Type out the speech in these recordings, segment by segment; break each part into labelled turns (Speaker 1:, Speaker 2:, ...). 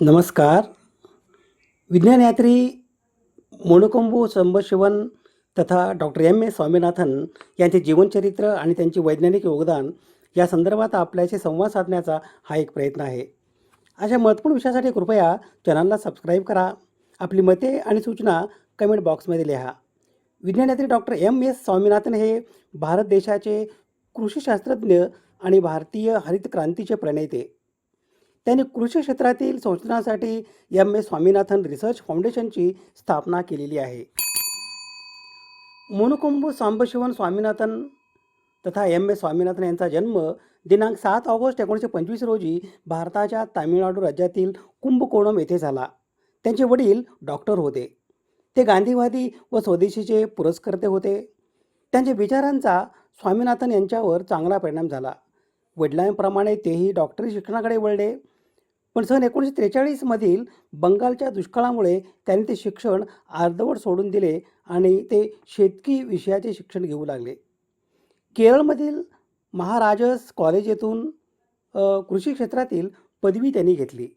Speaker 1: नमस्कार. विज्ञानयात्री मोनकोंबू संबशिवन तथा doctor M A Swaminathan यांचे जीवनचरित्र आणि त्यांचे वैज्ञानिक योगदान या संदर्भात आपल्याशी संवाद साधण्याचा हा एक प्रयत्न आहे. अशा महत्त्वपूर्ण विषयासाठी कृपया चॅनलला सबस्क्राईब करा. आपली मते आणि सूचना कमेंट बॉक्समध्ये लिहा. विज्ञानयात्री डॉक्टर एम एस स्वामीनाथन हे भारत देशाचे कृषीशास्त्रज्ञ आणि भारतीय हरित क्रांतीचे प्रणेते. त्यांनी कृषी क्षेत्रातील संशोधनासाठी एम एस स्वामीनाथन रिसर्च फाउंडेशनची स्थापना केलेली आहे. मोनकोंबू सांबशिवन स्वामीनाथन तथा एम एस स्वामीनाथन यांचा जन्म दिनांक 7 ऑगस्ट 1925 रोजी भारताच्या तामिळनाडू राज्यातील कुंभकोणम येथे झाला. त्यांचे वडील डॉक्टर होते. ते गांधीवादी व स्वदेशीचे पुरस्कर्ते होते. त्यांच्या विचारांचा स्वामीनाथन यांच्यावर चांगला परिणाम झाला. वडिलांप्रमाणे तेही डॉक्टरी शिक्षणाकडे वळले. पण सन 1943 बंगालच्या दुष्काळामुळे त्यांनी ते शिक्षण अर्धवट सोडून दिले आणि ते शेतकी विषयाचे शिक्षण घेऊ लागले. केरळमधील महाराजस कॉलेज येथून कृषी क्षेत्रातील पदवी त्यांनी घेतली.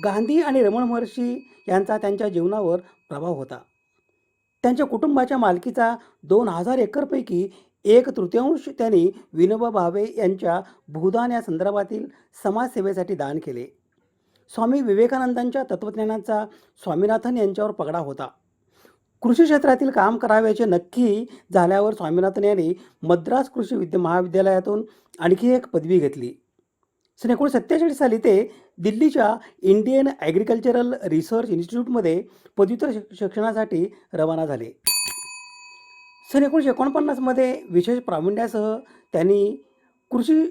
Speaker 1: गांधी आणि रमण महर्षी यांचा त्यांच्या जीवनावर प्रभाव होता. त्यांच्या कुटुंबाच्या मालकीचा 2000 एकरपैकी 1/3 त्यांनी विनोबा भावे यांच्या भूदान या संदर्भातील समाजसेवेसाठी दान केले. स्वामी विवेकानंदांच्या तत्त्वज्ञानाचा स्वामीनाथन यांच्यावर पगडा होता. कृषी क्षेत्रातील काम करावयाचे नक्की झाल्यावर स्वामीनाथन यांनी मद्रास कृषी महाविद्यालयातून आणखी एक पदवी घेतली. सन 1947 साली ते दिल्लीच्या इंडियन ॲग्रिकल्चरल रिसर्च इन्स्टिट्यूटमध्ये पदव्युत्तर शिक्षणासाठी रवाना झाले. सन 1949 विशेष प्रावीण्यासह त्यांनी कृषी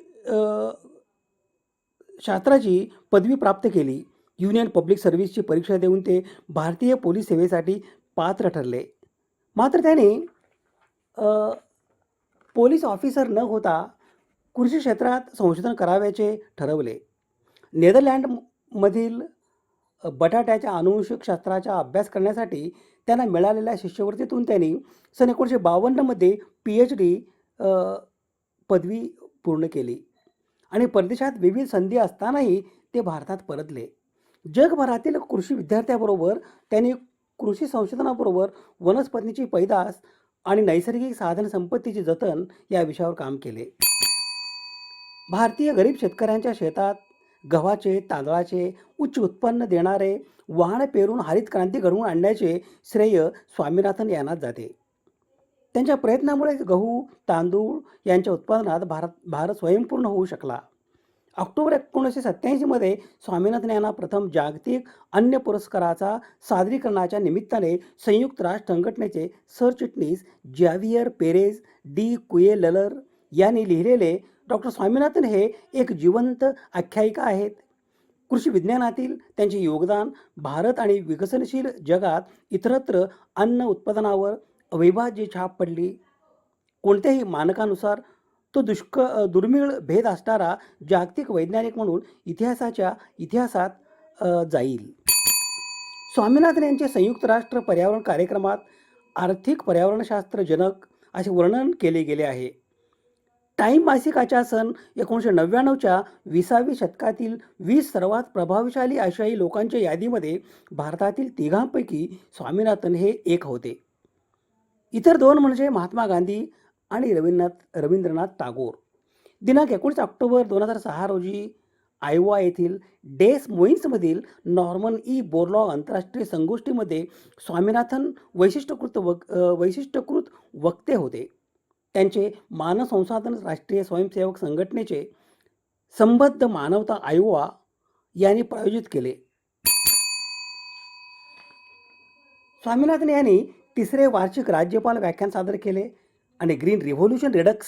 Speaker 1: शास्त्राची पदवी प्राप्त केली. युनियन पब्लिक सर्व्हिसची परीक्षा देऊन ते भारतीय पोलीस सेवेसाठी पात्र ठरले. मात्र त्यांनी पोलीस ऑफिसर न होता कृषी क्षेत्रात संशोधन करावयाचे ठरवले. नेदरलँडमधील बटाट्याच्या आनुवंशिक शास्त्राचा अभ्यास करण्यासाठी त्यांना मिळालेल्या शिष्यवृत्तीतून त्यांनी सन 1952 PhD पदवी पूर्ण केली आणि परदेशात विविध संधी असतानाही ते भारतात परतले. जगभरातील कृषी विद्यार्थ्याबरोबर त्यांनी कृषी संशोधनाबरोबर वनस्पतींची पैदास आणि नैसर्गिक साधन संपत्तीचे जतन या विषयावर काम केले. भारतीय गरीब शेतकऱ्यांच्या शेतात गव्हाचे, तांदळाचे उच्च उत्पन्न देणारे वाहन पेरून हरित क्रांती घडवून आणण्याचे श्रेय स्वामीनाथन यांनाच जाते. त्यांच्या प्रयत्नामुळे गहू, तांदूळ यांच्या उत्पादनात भारत स्वयंपूर्ण होऊ शकला. ऑक्टोबर 1987 स्वामीनाथन यांना प्रथम जागतिक अन्न पुरस्काराचा सादरीकरणाच्या निमित्ताने संयुक्त राष्ट्र संघटनेचे सरचिटणीस जावियर पेरेज डी कुएललर यांनी लिहिलेले डॉक्टर स्वामीनाथन हे एक जिवंत आख्यायिका आहेत. कृषी विज्ञानातील त्यांचे योगदान भारत आणि विकसनशील जगात इतरत्र अन्न उत्पादनावर अविभाज्य छाप पडली. कोणत्याही मानकानुसार तो दुर्मिळ भेद असणारा जागतिक वैज्ञानिक म्हणून इतिहासात जाईल. स्वामीनाथन यांचे संयुक्त राष्ट्र पर्यावरण कार्यक्रमात आर्थिक पर्यावरणशास्त्र जनक असे वर्णन केले गेले आहे. टाईम मासिकाच्या सन 1999च्या 20व्या शतकातील 20 सर्वात प्रभावशाली आशियाई लोकांच्या यादीमध्ये भारतातील 3 स्वामीनाथन हे एक होते. इतर 2 म्हणजे महात्मा गांधी आणि रवींद्रनाथ टागोर. दिनांक 19 ऑक्टोबर 2006 रोजी आयोवा येथील डेस मोईन्समधील नॉर्मन ई बोरलॉग आंतरराष्ट्रीय संगोष्ठीमध्ये स्वामीनाथन वैशिष्ट्यकृत वक्ते होते. त्यांचे मानव संसाधन राष्ट्रीय स्वयंसेवक संघटनेचे संबद्ध मानवता आयोवा यांनी प्रायोजित केले. स्वामीनाथन यांनी 3रे वार्षिक राज्यपाल व्याख्यान सादर केले आणि ग्रीन रिव्होल्यूशन रिडक्स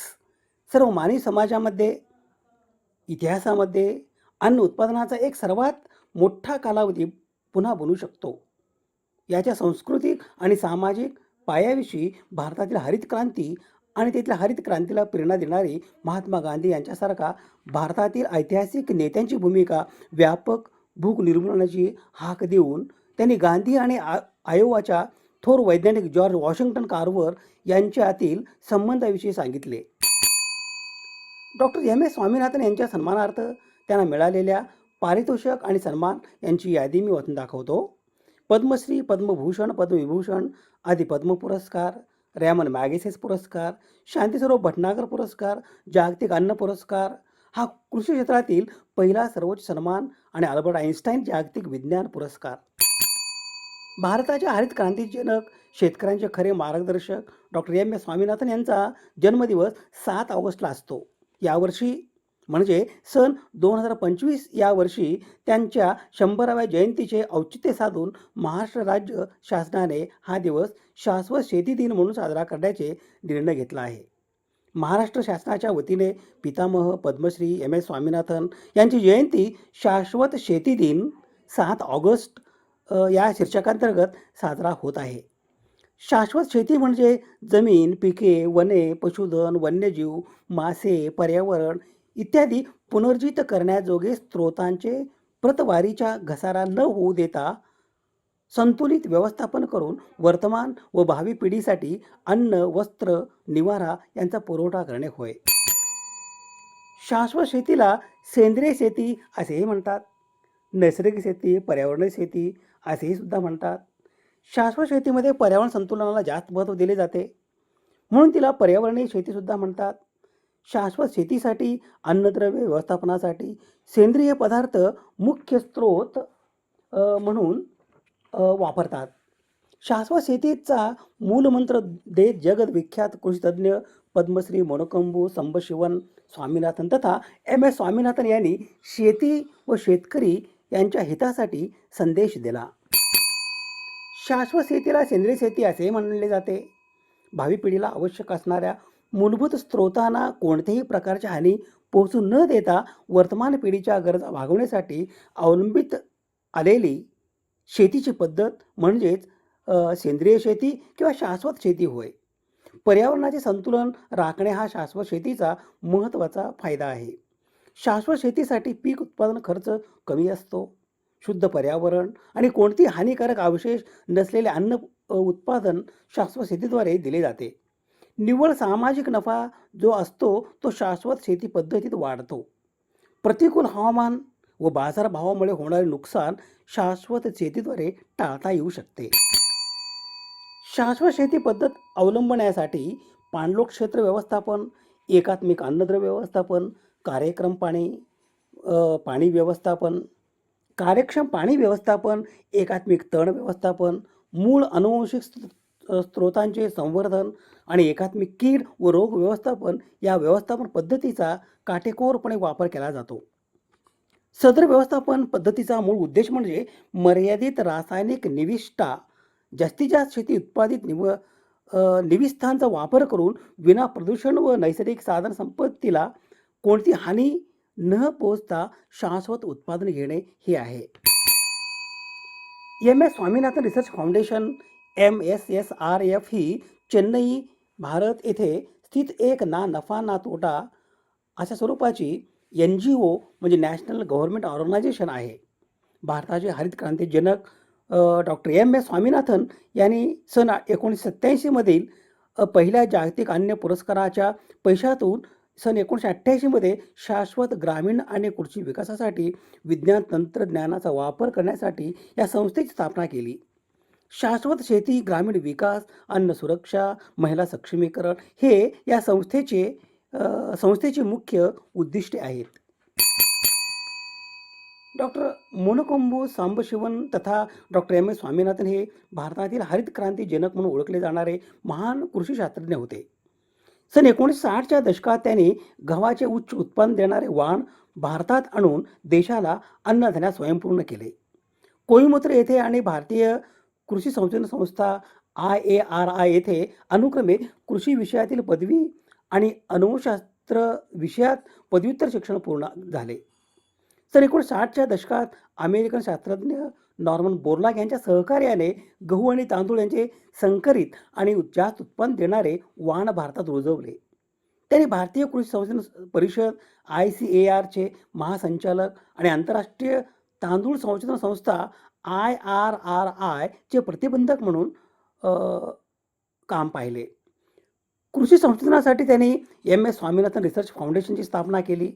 Speaker 1: सर्व मानवी समाजामध्ये इतिहासामध्ये अन्न उत्पादनाचा एक सर्वात मोठा कालावधी पुन्हा बनू शकतो याच्या सांस्कृतिक आणि सामाजिक पायाविषयी भारतातील हरित क्रांती आणि तिथल्या हरित क्रांतीला प्रेरणा देणारी महात्मा गांधी यांच्यासारखा भारतातील ऐतिहासिक नेत्यांची भूमिका व्यापक भूक निर्मूलनाची हाक देऊन त्यांनी गांधी आणि आयोवाच्या थोर वैज्ञानिक जॉर्ज वॉशिंग्टन कार्वर यांच्यातील संबंधाविषयी सांगितले. डॉक्टर एम एस स्वामीनाथन यांच्या सन्मानार्थ त्यांना मिळालेल्या पारितोषिक आणि सन्मान यांची यादी मी वाचून दाखवतो. पद्मश्री, पद्मभूषण, पद्मविभूषण आदी पद्म पुरस्कार, रॅमन मॅगसेसे पुरस्कार, शांतीस्वरूप भटनागर पुरस्कार, जागतिक अन्न पुरस्कार हा कृषी क्षेत्रातील पहिला सर्वोच्च सन्मान आणि अल्बर्ट आइन्स्टाईन जागतिक विज्ञान पुरस्कार. भारताच्या हरित क्रांतीचे जनक, शेतकऱ्यांचे खरे मार्गदर्शक डॉक्टर एम एस स्वामीनाथन यांचा जन्मदिवस 7 ऑगस्टला असतो. यावर्षी म्हणजे सन 2025 या वर्षी त्यांच्या 100व्या जयंतीचे औचित्य साधून महाराष्ट्र राज्य शासनाने हा दिवस शाश्वत शेती दिन म्हणून साजरा करण्याचे निर्णय घेतला आहे. महाराष्ट्र शासनाच्या वतीने पितामह पद्मश्री एम एस स्वामीनाथन यांची जयंती शाश्वत शेती दिन 7 ऑगस्ट या शीर्षकांतर्गत साजरा होत आहे. शाश्वत शेती म्हणजे जमीन, पिके, वने, पशुधन, वन्यजीव, मासे, पर्यावरण इत्यादी पुनर्जित करण्याजोगे स्रोतांचे प्रतवारीच्या घसारा न होऊ देता संतुलित व्यवस्थापन करून वर्तमान व भावी पिढीसाठी अन्न, वस्त्र, निवारा यांचा पुरवठा करणे होय. शाश्वत शेतीला सेंद्रिय शेती असेही म्हणतात. नैसर्गिक शेती, पर्यावरणीय शेती असेही सुद्धा म्हणतात. शाश्वत शेतीमध्ये पर्यावरण संतुलनाला जास्त महत्त्व दिले जाते, म्हणून तिला पर्यावरणीय शेतीसुद्धा म्हणतात. शाश्वत शेतीसाठी, अन्नद्रव्य व्यवस्थापनासाठी सेंद्रिय पदार्थ मुख्य स्रोत म्हणून वापरतात. शाश्वत शेतीचा मूलमंत्र देत जगविख्यात कृषीतज्ञ पद्मश्री मोनकंबू संबशिवन स्वामीनाथन तथा एम एस स्वामीनाथन यांनी शेती व शेतकरी यांच्या हितासाठी संदेश दिला. शाश्वत शेतीला सेंद्रिय शेती असेही म्हणले जाते. भावी पिढीला आवश्यक असणाऱ्या मूलभूत स्रोतांना कोणत्याही प्रकारची हानी पोहोचू न देता वर्तमान पिढीच्या गरजा भागवण्यासाठी अवलंबित आलेली शेतीची पद्धत म्हणजेच सेंद्रिय शेती किंवा शाश्वत शेती होय. पर्यावरणाचे संतुलन राखणे हा शाश्वत शेतीचा महत्त्वाचा फायदा आहे. शाश्वत शेतीसाठी पीक उत्पादन खर्च कमी असतो. शुद्ध पर्यावरण आणि कोणती हानिकारक अवशेष नसलेले अन्न उत्पादन शाश्वत शेतीद्वारे दिले जाते. निव्वळ सामाजिक नफा जो असतो तो शाश्वत शेती पद्धतीत वाढतो. प्रतिकूल हवामान व बाजारभावामुळे होणारे नुकसान शाश्वत शेतीद्वारे टाळता येऊ शकते. शाश्वत शेती पद्धत अवलंबण्यासाठी पाणलोट क्षेत्र व्यवस्थापन, एकात्मिक अन्नद्रव्य व्यवस्थापन, कार्यक्षम पाणी व्यवस्थापन, एकात्मिक तण व्यवस्थापन, मूळ अनुवंशिक स्रोतांचे संवर्धन आणि एकात्मिक कीड व रोग व्यवस्थापन या व्यवस्थापन पद्धतीचा काटेकोरपणे वापर केला जातो. सदर व्यवस्थापन पद्धतीचा मूळ उद्देश म्हणजे मर्यादित रासायनिक निविष्ठा जास्तीत जास्त शेती उत्पादित निविष्ठांचा वापर करून विना प्रदूषण व नैसर्गिक साधन संपत्तीला कोणती हानी न पोचता शाश्वत उत्पादन घेणे हे आहे. M S Swaminathan research foundation MSSRF ही चेन्नई, भारत येथे स्थित एक ना नफा ना तोटा अशा स्वरूपाची NGO म्हणजे नॅशनल गव्हर्नमेंट ऑर्गनायझेशन आहे. भारताचे हरित क्रांती जनक डॉक्टर एम एस स्वामीनाथन यांनी सन 1987 मधील पहिल्या जागतिक अन्न पुरस्काराच्या पैशातून सन 1988 मध्ये शाश्वत ग्रामीण आणि कृषी विकासासाठी विज्ञान तंत्रज्ञानाचा वापर करण्यासाठी या संस्थेची स्थापना केली. शाश्वत शेती, ग्रामीण विकास, अन्न सुरक्षा, महिला सक्षमीकरण हे या संस्थेचे मुख्य उद्दिष्टे आहेत. डॉक्टर मोनकोंबू सांबशिवन तथा डॉक्टर एम एस स्वामीनाथन हे भारतातील हरित क्रांती जनक म्हणून ओळखले जाणारे महान कृषी शास्त्रज्ञ होते. सन 1960च्या दशकात त्यांनी गव्हाचे उच्च उत्पादन देणारे वाण भारतात आणून देशाला अन्नधान्यात स्वयंपूर्ण केले. कोईमतूर येथे आणि भारतीय कृषी संशोधन संस्था IARI येथे अनुक्रमे कृषी विषयातील पदवी आणि अनुशास्त्र विषयात पदव्युत्तर शिक्षण पूर्ण झाले. सन 1960च्या दशकात अमेरिकन शास्त्रज्ञ नॉर्मन बोरलॉग यांच्या सहकार्याने गहू आणि तांदूळ यांचे संकरित आणि जास्त उत्पन्न देणारे वाण भारतात रुजवले. त्यांनी भारतीय कृषी संशोधन परिषद ICARचे महासंचालक आणि आंतरराष्ट्रीय तांदूळ संशोधन संस्था IRRI चे प्रतिबंधक म्हणून काम पाहिले. कृषी संशोधनासाठी त्यांनी MS स्वामीनाथन रिसर्च फाउंडेशनची स्थापना केली.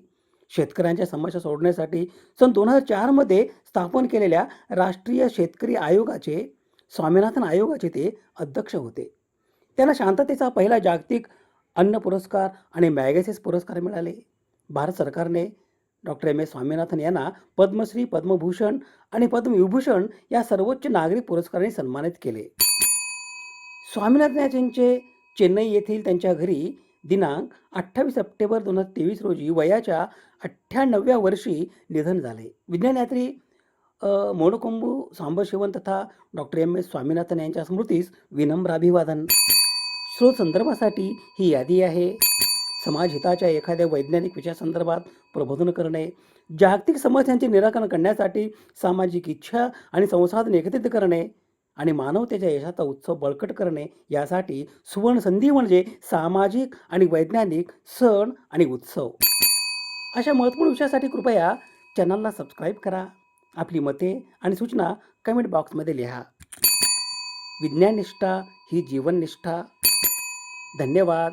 Speaker 1: शेतकऱ्यांच्या समस्या सोडवण्यासाठी सन 2004मध्ये स्थापन केलेल्या राष्ट्रीय शेतकरी आयोगाचे, स्वामीनाथन आयोगाचे ते अध्यक्ष होते. त्यांना शांततेचा पहिला जागतिक अन्न पुरस्कार आणि मॅगसेसे पुरस्कार मिळाले. भारत सरकारने डॉक्टर एम एस स्वामीनाथन यांना पद्मश्री, पद्मभूषण आणि पद्मविभूषण या सर्वोच्च नागरी पुरस्कारांनी सन्मानित केले. स्वामीनाथन यांचे चेन्नई येथील त्यांच्या घरी दिनांक 28 सप्टेंबर 2023 रोजी वयाच्या 98व्या वर्षी निधन झाले. विज्ञानयात्री मोडकोंबू सांबशिवन तथा डॉक्टर एम एस स्वामीनाथन यांच्या स्मृतीस विनम्र अभिवादन. स्रोत संदर्भासाठी ही यादी आहे. समाजहिताच्या एखाद्या वैज्ञानिक विषयासंदर्भात प्रबोधन करणे, जागतिक समस्यांचे निराकरण करण्यासाठी सामाजिक इच्छा आणि संसाधन एकत्रित करणे आणि मानवतेच्या यशाचा उत्सव बळकट करणे यासाठी सुवर्ण संधी म्हणजे सामाजिक आणि वैज्ञानिक सण आणि उत्सव. अशा महत्त्वपूर्ण विषयासाठी कृपया चॅनलला सबस्क्राईब करा. आपली मते आणि सूचना कमेंट बॉक्समध्ये लिहा. विज्ञाननिष्ठा ही जीवननिष्ठा. धन्यवाद.